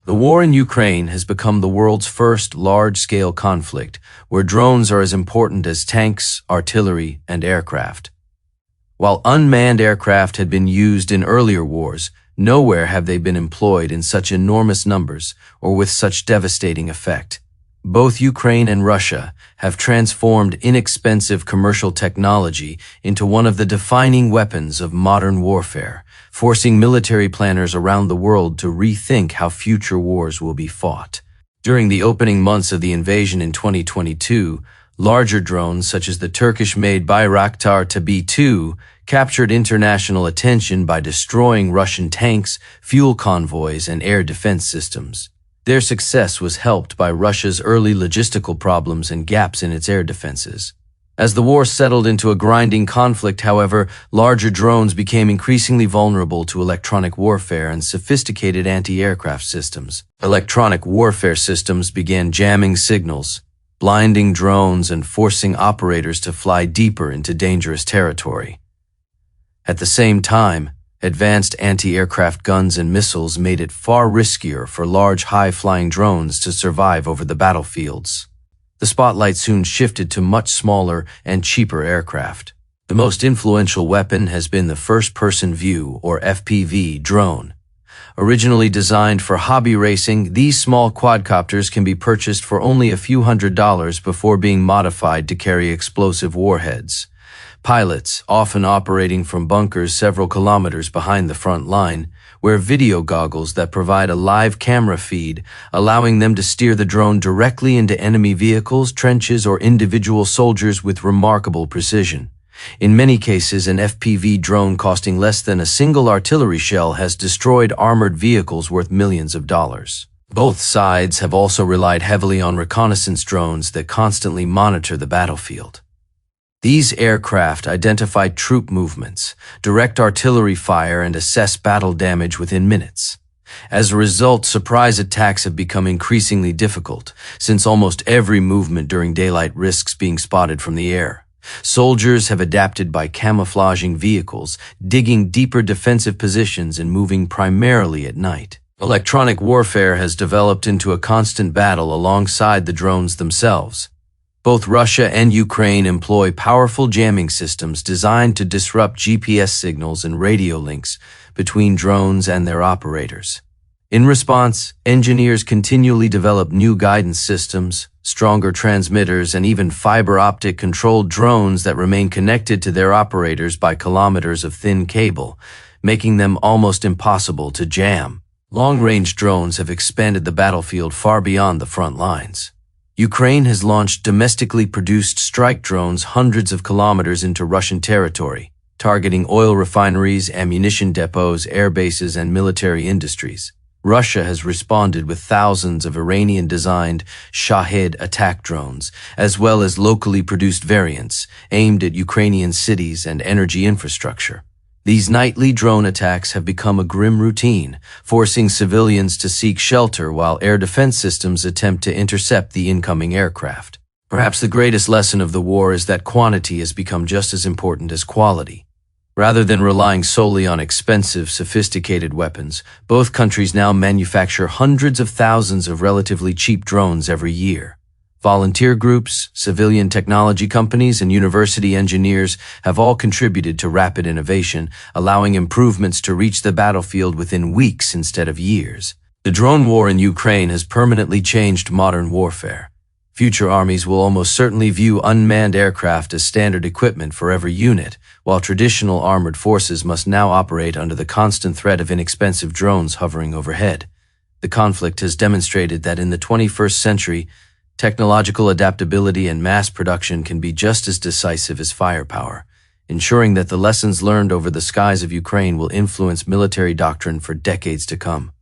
The war in Ukraine has become the world's first large-scale conflict, where drones are as important as tanks, artillery, and aircraft. While unmanned aircraft had been used in earlier wars, nowhere have they been employed in such enormous numbers or with such devastating effect. Both Ukraine and Russia have transformed inexpensive commercial technology into one of the defining weapons of modern warfare, forcing military planners around the world to rethink how future wars will be fought. During the opening months of the invasion in 2022, larger drones such as the Turkish-made Bayraktar TB2 captured international attention by destroying Russian tanks, fuel convoys, and air defense systems. Their success was helped by Russia's early logistical problems and gaps in its air defenses. As the war settled into a grinding conflict, however, larger drones became increasingly vulnerable to electronic warfare and sophisticated anti-aircraft systems. Electronic warfare systems began jamming signals, blinding drones and forcing operators to fly deeper into dangerous territory. At the same time, advanced anti-aircraft guns and missiles made it far riskier for large, high-flying drones to survive over the battlefields. The spotlight soon shifted to much smaller and cheaper aircraft. The most influential weapon has been the first-person view, or FPV, drone. Originally designed for hobby racing, these small quadcopters can be purchased for only a few $100s before being modified to carry explosive warheads. Pilots, often operating from bunkers several kilometers behind the front line, wear video goggles that provide a live camera feed, allowing them to steer the drone directly into enemy vehicles, trenches, or individual soldiers with remarkable precision. In many cases, an FPV drone costing less than a single artillery shell has destroyed armored vehicles worth millions of dollars. Both sides have also relied heavily on reconnaissance drones that constantly monitor the battlefield. These aircraft identify troop movements, direct artillery fire, and assess battle damage within minutes. As a result, surprise attacks have become increasingly difficult, since almost every movement during daylight risks being spotted from the air. Soldiers have adapted by camouflaging vehicles, digging deeper defensive positions, and moving primarily at night. Electronic warfare has developed into a constant battle alongside the drones themselves. Both Russia and Ukraine employ powerful jamming systems designed to disrupt GPS signals and radio links between drones and their operators. In response, engineers continually develop new guidance systems, stronger transmitters, and even fiber-optic controlled drones that remain connected to their operators by kilometers of thin cable, making them almost impossible to jam. Long-range drones have expanded the battlefield far beyond the front lines. Ukraine has launched domestically produced strike drones hundreds of kilometers into Russian territory, targeting oil refineries, ammunition depots, air bases, and military industries. Russia has responded with thousands of Iranian-designed Shahed attack drones, as well as locally produced variants aimed at Ukrainian cities and energy infrastructure. These nightly drone attacks have become a grim routine, forcing civilians to seek shelter while air defense systems attempt to intercept the incoming aircraft. Perhaps the greatest lesson of the war is that quantity has become just as important as quality. Rather than relying solely on expensive, sophisticated weapons, both countries now manufacture hundreds of thousands of relatively cheap drones every year. Volunteer groups, civilian technology companies, and university engineers have all contributed to rapid innovation, allowing improvements to reach the battlefield within weeks instead of years. The drone war in Ukraine has permanently changed modern warfare. Future armies will almost certainly view unmanned aircraft as standard equipment for every unit, while traditional armored forces must now operate under the constant threat of inexpensive drones hovering overhead. The conflict has demonstrated that in the 21st century, technological adaptability and mass production can be just as decisive as firepower, ensuring that the lessons learned over the skies of Ukraine will influence military doctrine for decades to come.